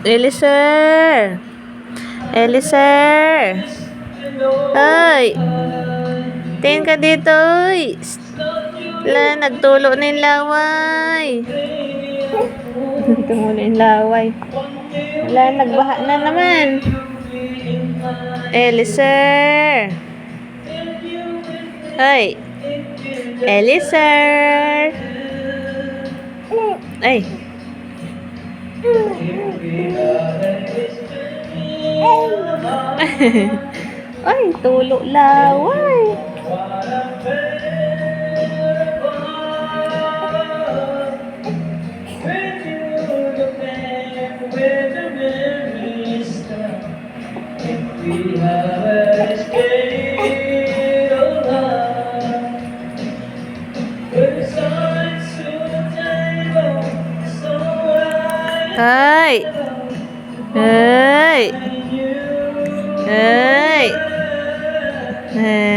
Eliser! Eliser! Hoy! Tingin ka dito, oy! Wala, nagtulo na yung laway. Nagtulo na yung laway. Wala, nagbaha na naman. Eliser! Hoy! Eliser! Ay! Ay, tulo laway. Hey! Hey! Hey! Hey!